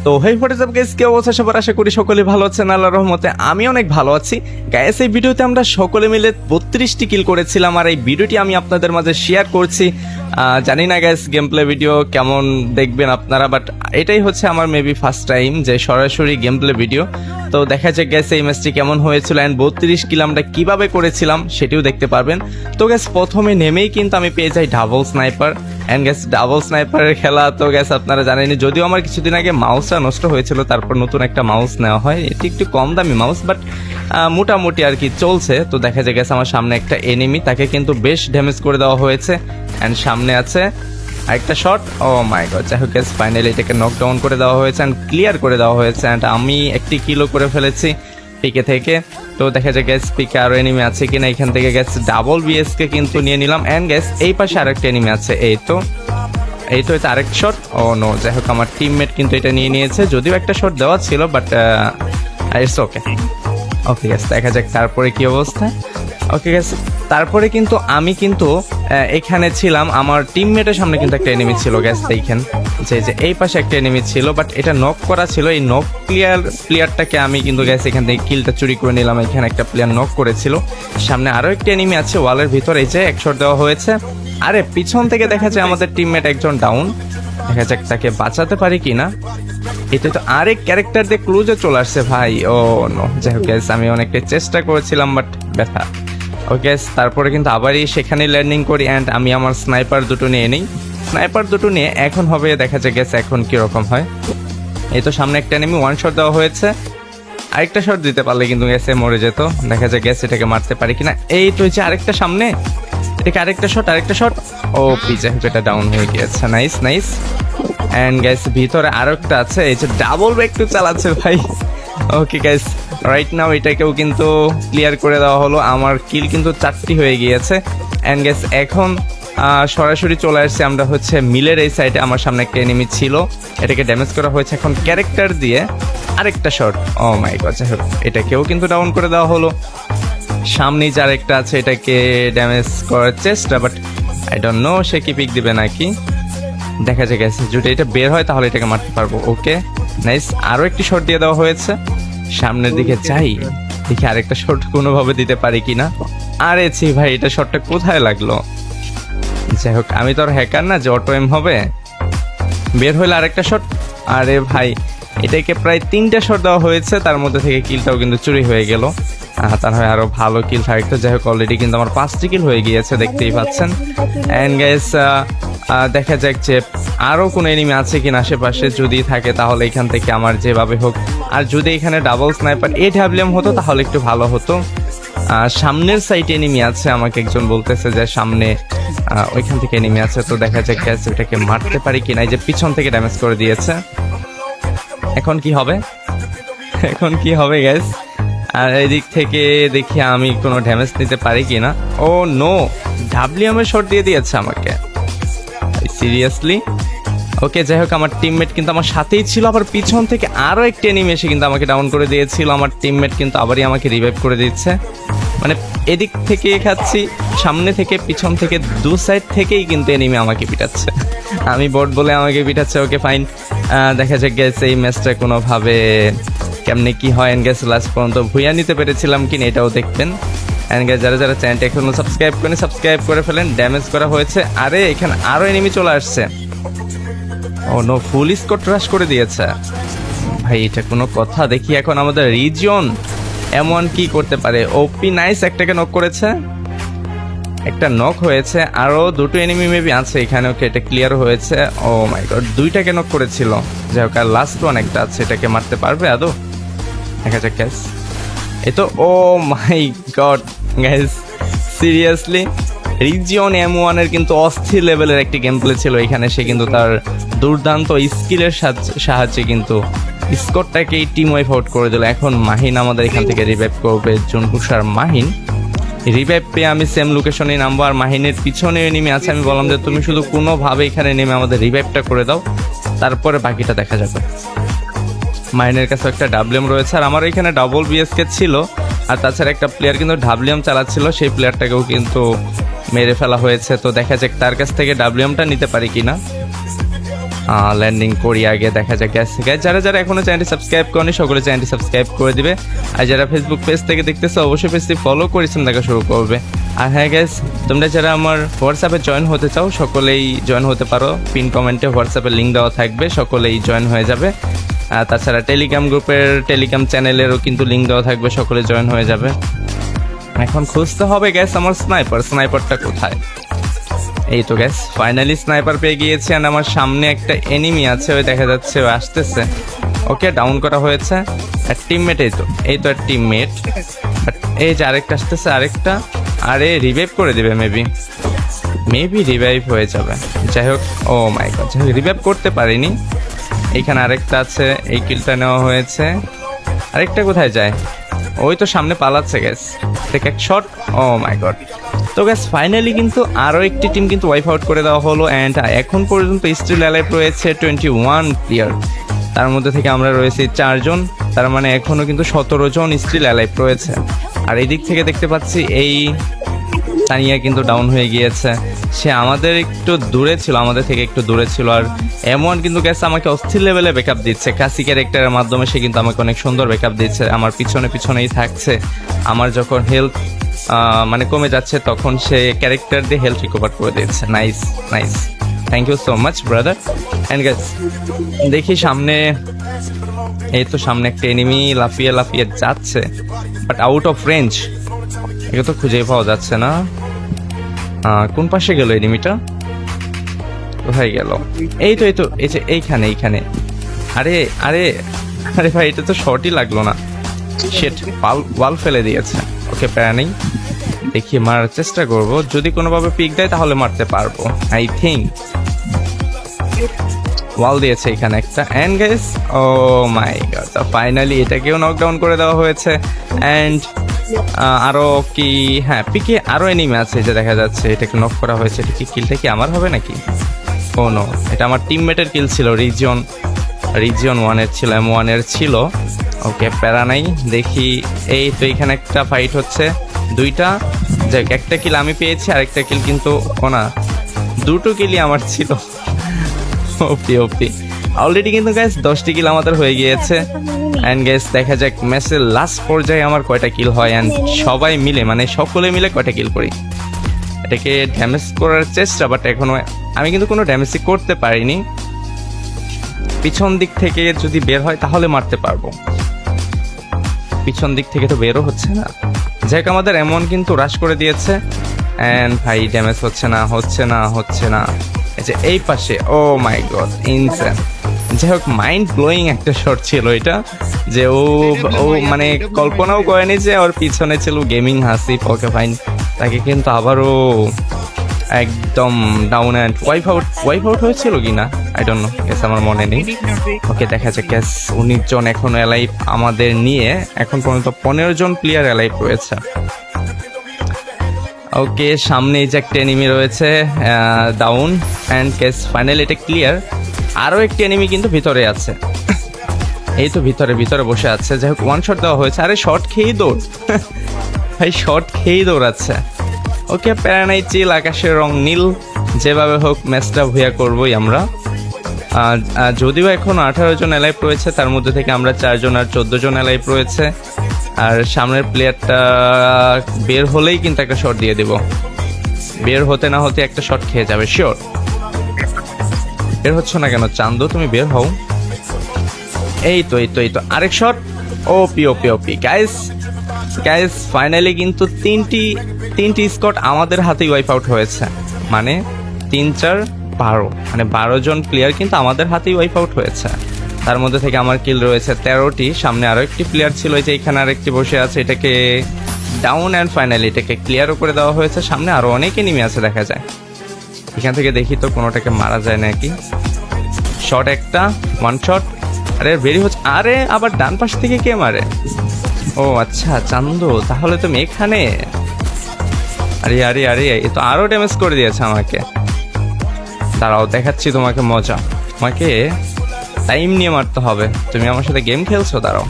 তো হেই what's up guys, কি অবস্থা সবার? আশা করি সকলে ভালো আছেন আল্লাহর রহমতে। আমি অনেক ভালো আছি গাইস। এই ভিডিওতে আমরা সকলে মিলে 32টি কিল করেছিলাম, আর এই ভিডিওটি আমি আপনাদের মাঝে শেয়ার করছি। জানি না গাইস গেম প্লে ভিডিও কেমন দেখবেন আপনারা, বাট এটাই হচ্ছে আমার মেবি ফার্স্ট টাইম যে সরাসরি গেম প্লে ভিডিও। তো দেখা যাক গ্যাস এই ম্যাচটি কেমন হয়েছিল অ্যান্ড 32 কিল আমরা কিভাবে করেছিলাম সেটিও দেখতে পারবেন। তো গ্যাস প্রথমে নেমেই কিন্তু আমি পেয়ে যাই double sniper and gas double স্নাইপারের খেলা তো গ্যাস আপনারা জানেনই, যদিও আমার কিছুদিন আগে মাউসটা নষ্ট হয়েছিল, তারপর নতুন একটা মাউস নেওয়া হয়। এটি একটু কম দামি মাউস, বাট মোটামুটি আর কি চলছে। তো দেখা যায় গেছে আমার সামনে একটা এনিমি, তাকে কিন্তু বেশ ড্যামেজ করে দেওয়া হয়েছে অ্যান্ড সামনে আছে আরেকটা শট। ও মাই গড, যাই হোক ফাইনালি এটাকে নকডাউন করে দেওয়া হয়েছে অ্যান্ড ক্লিয়ার করে দেওয়া হয়েছে অ্যান্ড আমি একটি কিলো করে ফেলেছি পিকে থেকে। তো দেখা যায় গ্যাস পিকে আরো এনিমি আছে কিনা, এখান থেকে গ্যাস ডাবল বিএসকে কিন্তু নিয়ে নিলাম অ্যান্ড গ্যাস এই পাশে আরেকটা এনিমি আছে। এই তো এটা আরেক শট। ও নো, যাই হোক আমার টিমমেট কিন্তু এটা নিয়ে নিয়েছে, যদিও একটা শট দেওয়া ছিল, but it's okay. Okay gas, দেখা যাক তারপরে কি অবস্থা। ওকে গ্যাস, তারপরে কিন্তু আমি কিন্তু এখানে ছিলাম, আমার টিমমেটের সামনে কিন্তু একটা এনিমি ছিল গ্যাস। দেখেন যে এই পাশে একটা এনিমি ছিল, বাট এটা নক করা ছিল। এই নক প্লেয়ারটাকে আমি কিন্তু গ্যাস এখান থেকে কিলটা চুরি করে নিলাম। এখানে একটা প্লেয়ার নক করেছিল, সামনে আরো একটা এনিমি আছে ওয়ালের ভিতরে। এই যে এক শট দেওয়া হয়েছে, আরে পিছন থেকে দেখা যায় আমাদের টিমমেট একজন ডাউন। দেখা যাক তাকে বাঁচাতে পারি কিনা। এটা তো আরেক ক্যারেক্টার দিয়ে ক্লুজে চলে আসছে ভাই। ও নো, যাই হোক গ্যাস আমি অনেকটা চেষ্টা করেছিলাম, বাট ব্যথা। ওকে, তারপরে কিন্তু আবারই সেখানে ল্যান্ডিং করি অ্যান্ড আমি আমার স্নাইপার দুটো নিয়ে নিই। স্নাইপার দুটো নিয়ে এখন হবে দেখা যায় গ্যাস এখন কিরকম হয়। এই তো সামনে একটা এনিমি, ওয়ান শট দেওয়া হয়েছে, আরেকটা শট দিতে পারলে কিন্তু গ্যাসে মরে যেত। দেখা যায় গ্যাস এটাকে মারতে পারি কিনা। এই তো হচ্ছে আরেকটা সামনে, এটাকে আরেকটা শট। ও পিজে এটা ডাউন হয়ে গিয়েছে। Nice nice. অ্যান্ড গ্যাস ভিতরে আরো একটা আছে, এই যে ডাবল ব্যাক টু চালাচ্ছে ভাই। ওকে গাইস, রাইট নাও এটাকেও কিন্তু ক্লিয়ার করে দেওয়া হলো। আমার কিল কিন্তু 4টি হয়ে গিয়েছে অ্যান্ড গ্যাস এখন সরাসরি চলে আসছে আমরা হচ্ছে মিলের এই সাইডে। আমার সামনে একটা এনিমি ছিল, এটাকে ড্যামেজ করা হয়েছে এখন ক্যারেক্টার দিয়ে। আরেকটা শট, ও মাই গড, যাই হোক এটাকেও কিন্তু ডাউন করে দেওয়া হলো। সামনেই যে আরেকটা আছে এটাকে ড্যামেজ করার চেষ্টা, বাট আই ডোন্ট নো সে কি পিক দিবে নাকি। দেখা যায় গেছে যদি এটা বের হয় তাহলে এটাকে মারতে পারবো। ওকে নাইস, আরো একটি শট দিয়ে দেওয়া হয়েছে। সামনের দিকে যাই, দেখি আরেকটা শট কোনোভাবে দিতে পারি কিনা। আরে ছি ভাই, এটা শটটা কোথায় লাগলো? যাই হোক আমি তো আর হ্যাকার না যে অটো এম হবে। বের হইলে আরেকটা শট। আরে ভাই, এটাকে প্রায় 3টা শট দেওয়া হয়েছে, তার মধ্যে থেকে কিলটাও কিন্তু চুরি হয়ে গেল। তার হয় আরো ভালো কিল থাকতো। যাই হোক অলরেডি কিন্তু আমার 5টি কিল হয়ে গিয়েছে, দেখতেই পাচ্ছেন। অ্যান্ড গাইস দেখা যাক যে আরো কোনো এনিমি আছে কিনা আশেপাশে, যদি থাকে তাহলে এখান থেকে আমার যেভাবে হোক। আর যদি এখানে ডাবল স্নাইপার AWM হতো তাহলে একটু ভালো হতো। সামনের সাইডে এনিমি আছে, আমাকে একজন বলতেছে যে সামনে ওইখান থেকে এনিমি আছে। তো দেখা যাক গ্যাস ওটাকে মারতে পারি কিনা। এই যে পিছন থেকে ড্যামেজ করে দিয়েছে। এখন কি হবে গ্যাস? আর এদিক থেকে দেখি আমি কোনো ড্যামেজ নিতে পারি কিনা। ও নো, WM এর শট দিয়ে দিয়েছে আমাকে, সিরিয়াসলি। ওকে, যাই হোক আমার টিমমেট কিন্তু আমার সাথেই ছিল, আবার পিছন থেকে আরো একটা এনিমি এসে কিন্তু আমাকে ডাউন করে দিয়েছিল। আমার টিমমেট কিন্তু আবারই আমাকে রিভাইভ করে দিচ্ছে, মানে এদিক থেকে খাচ্ছি, সামনে থেকে পিছন থেকে দু সাইড থেকেই কিন্তু এনিমি আমাকে পিটাচ্ছে। আমি বট বলে আমাকে পিটাচ্ছে। ওকে ফাইন, দেখা যাক গেছে এই ম্যাচটা কোনোভাবে কেমনে কি হয়। এন্ড গেছে লাস্ট পর্যন্ত ভুইয়া নিতে পেরেছিলাম কিনা এটাও দেখবেন। এন্ড গেছে যারা চ্যানেলটা এখনো সাবস্ক্রাইব করে ফেলেন। ড্যামেজ করা হয়েছে, আরে এখানে আরো এনিমি চলে আসছে। ও নো, ফুল স্কোর রাশ করে দিয়েছে ভাই, এটা কোনো কথা? দেখি এখন আমাদের রিজিয়ন এমন কি করতে পারে। ওপি নাইস, একটাকে নক করেছে, একটা নক হয়েছে, আরো দুটো এনিমি মেবি আছে এখানে। ওকে, এটা ক্লিয়ার হয়েছে। ও মাই গড, 2টাকে নক করেছিল। যাই হোক আর লাস্ট ওয়ান একটা আছে, এটাকে মারতে পারবে আদৌ? দেখা যাক গ্যাস। এই তো, oh my god guys, seriously region M1 এর কিন্তু অস্থির লেভেলের একটি গেম প্লে ছিল এখানে। সে কিন্তু তার দুর্দান্ত স্কিলের সাহায্যে কিন্তু স্কোরটাকে টিম ওয়াইপ আউট করে দিল। এখন মাহিন আমাদের এখান থেকে রিভাইভ করবে, জুনকুশার মাহিন। রিভাইভ পেয়ে আমি সেম লোকেশনে নামবো, আর মাহিনের পিছনে নেমে আছে। আমি বললাম যে তুমি শুধু কোনোভাবে এখানে নেমে আমাদের রিভাইভটা করে দাও, তারপরে বাকিটা দেখা যাবে। মাহিনের কাছে একটা WM রয়েছে, আর আমার এখানে ডাবল বিএসকে ছিল, আর তাছাড়া একটা প্লেয়ার কিন্তু WM চালাচ্ছিল, সেই প্লেয়ারটাকেও কিন্তু মেরে ফেলা হয়েছে। তো দেখা যাক তার কাছ থেকে WMটা নিতে পারি কিনা। ল্যান্ডিং করি আগে, দেখা যাক গ্যাস। যারা যারা এখনো চ্যানেলটি সাবস্ক্রাইব করেনি সকলে চ্যানেলটি সাবস্ক্রাইব করে দিবে, আর যারা ফেসবুক পেজ থেকে দেখতেছো অবশ্যই পেজটি ফলো করেছেন দেখা শুরু করবে। আর হ্যাঁ গ্যাস, তোমরা যারা আমার হোয়াটসঅ্যাপে জয়েন হতে চাও সকলেই জয়েন হতে পারো, পিন কমেন্টে হোয়াটসঅ্যাপের লিঙ্ক দেওয়া থাকবে, সকলেই জয়েন হয়ে যাবে। তাছাড়া টেলিগ্রাম গ্রুপের টেলিগ্রাম চ্যানেলেরও কিন্তু লিঙ্ক দেওয়া থাকবে, সকলে জয়েন হয়ে যাবে। এখন খুঁজতে হবে গ্যাস আমার স্নাইপারটা কোথায়। এই তো গ্যাস ফাইনালি স্নাইপার পেয়ে গিয়েছি, আর আমার সামনে একটা এনিমি আছে, ওই দেখা যাচ্ছে ও আসতেছে। ওকে ডাউন করা হয়েছে। আর টিমমেট এই তো আর টিমমেট। এই যে আরেকটা আসতেছে, আরেকটা। আরে রিভাইভ করে দিবে মেবি রিভাইভ হয়ে যাবে। যাই হোক, ও মাই গড, যাই হোক রিভাইভ করতে পারিনি। এইখানে আরেকটা আছে, এই কিলটা নেওয়া হয়েছে। আরেকটা কোথায় যায়? ওই তো সামনে পালাচ্ছে গ্যাস। টেক এক শট। O my god. তো গ্যাস ফাইনালি কিন্তু আরও একটি টিম কিন্তু ওয়াইপ আউট করে দেওয়া হলো, অ্যান্ড এখন পর্যন্ত স্টিল অ্যালাইভ রয়েছে 21 প্লেয়ার। তার মধ্যে থেকে আমরা রয়েছি 4 জন, তার মানে এখনও কিন্তু 17 জন স্টিল অ্যালাইভ রয়েছে। আর এই দিক থেকে দেখতে পাচ্ছি এই তানিয়া কিন্তু ডাউন হয়ে গিয়েছে। সে আমাদের থেকে একটু দূরে ছিল। আর M1 কিন্তু গ্যাস আমাকে অস্থির লেভেলে ব্যাকআপ দিচ্ছে, কাসি ক্যারেক্টারের মাধ্যমে সে কিন্তু আমাকে অনেক সুন্দর ব্যাকআপ দিচ্ছে। আমার পিছনেই থাকছে। আমার যখন হেলথ মানে কমে যাচ্ছে তখন সে ক্যারেক্টার দিয়ে হেলথ রিকভার করে দিচ্ছে। Nice, thank you so much brother. And guys দেখি সামনে, এই তো সামনে একটা এনিমি লাফিয়ে যাচ্ছে, বাট আউট অফ রেঞ্জ। একে তো খুঁজে পাওয়া যাচ্ছে না। কোন পাশে গেল এনিমিটা? কোথায় গেল? এই যে এইখানে। আরে ভাই, এটা তো শর্টই লাগলো না। শিট, ওয়াল ফেলে দিয়েছে। ওকে প্যারা নেই, দেখি মারার চেষ্টা করব। যদি কোনোভাবে পিক দেয় তাহলে মারতে পারবো আই থিঙ্ক। ওয়াল দিয়েছে এখানে একটা। And guys, oh my god, finally এটাকেও নকডাউন করে দেওয়া হয়েছে। অ্যান্ড আরো কি, হ্যাঁ পিকে আরো এনিমি আছে যে দেখা যাচ্ছে। এটাকে নক করা হয়েছে। এটা কি কিলটা কি আমার হবে নাকি? ও নো, এটা আমার টিমমেটের কিল ছিল। রিজিয়ন 1-এর ছিল, M1-এর ছিল। ওকে প্যারা নাই, দেখি। এই তো এখানে একটা ফাইট হচ্ছে, দুইটা। যাক, একটা কিল আমি পেয়েছি, আরেকটা কিল কিন্তু দুটো কিলই আমার ছিল। ওপি অলরেডি কিন্তু গাইস 10টি কিল আমাদের হয়ে গিয়েছে। অ্যান্ড গাইস দেখা যাক ম্যাচের লাস্ট পর্যায়ে আমার কয়টা কিল হয়, অ্যান্ড সবাই মিলে মানে সকলে মিলে কয়টা কিল করি। এটাকে ড্যামেজ করার চেষ্টা, বাট এখনো আমি কিন্তু কোনো ড্যামেজই করতে পারিনি। পিছন দিক থেকে যদি বের হয় তাহলে মারতে পারবো, পিছন দিক থেকে তো বেরও হচ্ছে না। যাই হোক, আমাদের M1 কিন্তু রাশ করে দিয়েছে। অ্যান্ড ভাই ড্যামেজ হচ্ছে না। এই পাশে, ও মাই গড, ইনসেন। যাই হোক, মাইন্ড ব্লোয়িং একটা শট ছিল এটা, যে ও মানে কল্পনাও করেনি যে ওর পিছনে ছিল গেমিং হাসিফ। ওকে ফাইন, তাকে কিন্তু আবারও একদম ডাউন অ্যান্ড ওয়াইপ আউট হয়েছিল কিনা আই ডোন্ট নো, গ্যাস আমার মনে নেই। ওকে দেখা যাক, গ্যাস 19 জন এখন অ্যালাইভ আমাদের নিয়ে। এখন পর্যন্ত 15 জন প্লেয়ার অ্যালাইভ রয়েছে। ওকে, সামনে যে একটা এনিমি রয়েছে ডাউন। অ্যান্ড গ্যাস ফাইনালি এটা ক্লিয়ার। আরও একটি এনিমি কিন্তু ভিতরে আছে, এই তো ভিতরে বসে আছে। যাই হোক, 1 শট দেওয়া হয়েছে। আরে শর্ট খেয়েই দৌড় ভাই, শর্ট খেয়েই দৌড়াচ্ছে। ওকে প্যারা নাই, চিল, আকাশের রং নীল। যেভাবে হোক ম্যাচটা ভুয়া করবোই আমরা। যদিও এখন 18 জন অ্যালাইভ রয়েছে, তার মধ্যে থেকে আমরা 4 জন আর 14 জন অ্যালাইভ রয়েছে। আর সামনের প্লেয়ারটা বের হলেই কিন্তু একটা শট দিয়ে দেব। বের হতে না হতে একটা শট খেয়ে যাবে শিওর। বের হচ্ছে না কেন চান্দু, তুমি বের হও। এই তো আরেক শট। ওপি গাইস ফাইনালি কিন্তু তিনটি স্কট আমাদের হাতেই ওয়াইপ আউট হয়েছে। মানে 3, 4, 12, মানে 12 জন প্লেয়ার কিন্তু আমাদের হাতেই ওয়াইপ আউট হয়েছে। তার মধ্যে থেকে আমার কিল রয়েছে 13টি। সামনে আরো একটি প্লেয়ার ছিল, এই যে এখানে আরেকটি বসে আছে। এটাকে ডাউন অ্যান্ড ফাইনালি এটাকে ক্লিয়ারও করে দেওয়া হয়েছে। সামনে আরো অনেক এনিমি আছে দেখা যায়। এখান থেকে দেখি তো কোনোটাকে মারা যায় নাকি। শট একটা, 1 শট। আরে বেরি হচ্ছে। আরে আবার ডান পাশ থেকে কে মারে? ও আচ্ছা, চান্দু, তাহলে তুমি এখানে। আরে এ তো আরো ড্যামেজ করে দিয়েছে আমাকে। দাঁড়াও, দেখাচ্ছি তোমাকে মজা। তোমাকে টাইম নিয়ে মারতে হবে। তুমি আমার সাথে গেম খেলছো, দাঁড়াও।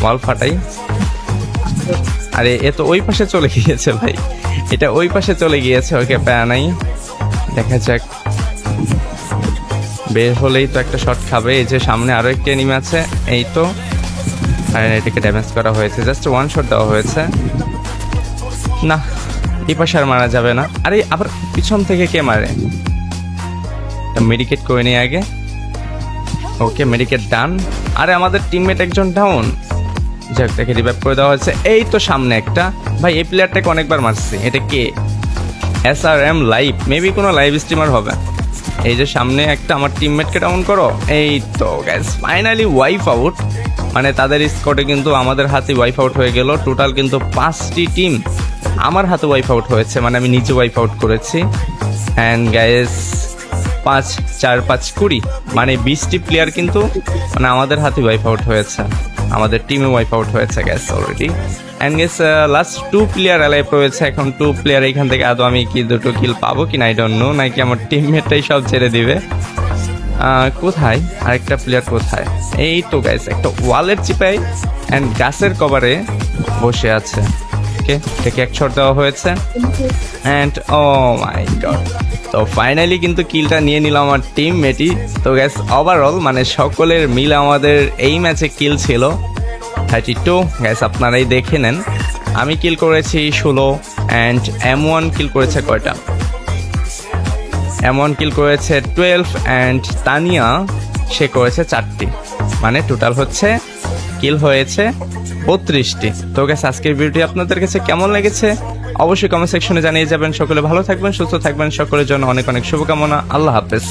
ওয়াল ফাটাই। আরে এ তো ওই পাশে চলে গিয়েছে ভাই, এটা ওই পাশে চলে গিয়েছে। ওকে প্যারা নাই, দেখা যাক। বের হলেই তো একটা শট খাবে। এই যে সামনে আরো একটা এনিমি আছে, এই তো। আর এটাকে ড্যামেজ করা হয়েছে, জাস্ট ওয়ান শট দেওয়া হয়েছে। না, এই পাশে আর মারা যাবে না। আরে আবার পিছন থেকে কে মারে? মেডিকেট করে নিয়ে আগে। ওকে, মেডিকেট ডান। আরে আমাদের টিমমেট একজন ডাউন, যাক তাকে রিভাইভ করে দেওয়া হয়েছে। এই তো সামনে একটা। ভাই এই প্লেয়ারটাকে অনেকবার মারছি। এটা কে? SRM লাইভ, মেবি কোনো লাইভ স্ট্রিমার হবে। এই যে সামনে একটা, আমার টিমমেটকে ডাউন করো। এই তো গাইস, ফাইনালি ওয়াইপ আউট। মানে তাদের স্কোয়াডে কিন্তু আমাদের হাতে ওয়াইপ আউট হয়ে গেল। টোটাল কিন্তু 5টি টিম আমার হাতে ওয়াইপ আউট হয়েছে, মানে আমি নিজে ওয়াইপ আউট করেছি। অ্যান্ড গাইস 5, 4, 5, 20 মানে 20টি প্লেয়ার কিন্তু মানে আমাদের হাতে ওয়াইপ আউট হয়েছে, আমাদের টিমে ওয়াইপ আউট হয়েছে gas already. And guess last 2 player alive রয়েছে। এখন 2 প্লেয়ার এখান থেকে আদৌ আমি কি 2টো কিল পাবো কিনা আই ডোন্ট নো, নাকি আমার টিমমেটটাই সব ছেড়ে দিবে। কোথায় আরেকটা প্লেয়ার? কোথায়? এই তো গাইস, একটা ওয়ালের চিপাই অ্যান্ড গাছের কভারে বসে আছে। ওকে, এটাকে এক শট দেওয়া হয়েছে। অ্যান্ড ও মাই গড, তো ফাইনালি কিন্তু কিলটা নিয়ে নিলাম আমার টিমমেটই। তো গ্যাস ওভারঅল মানে সকলের মিলে আমাদের এই ম্যাচে কিল ছিল 32। গ্যাস আপনারাই দেখে নেন, আমি কিল করেছি 16 অ্যান্ড M1 কিল করেছে কয়টা? M1 কিল করেছে 12 অ্যান্ড তানিয়া সে করেছে 4টি, মানে টোটাল হচ্ছে কিল হয়েছে 32টি। তো গ্যাস আজকের ভিডিওটি আপনাদের কাছে কেমন লেগেছে অবশ্যই কমেন্ট সেকশনে জানিয়ে যাবেন। সকলে ভালো থাকবেন, সুস্থ থাকবেন, সকলের জন্য অনেক অনেক শুভকামনা। আল্লাহ হাফেজ।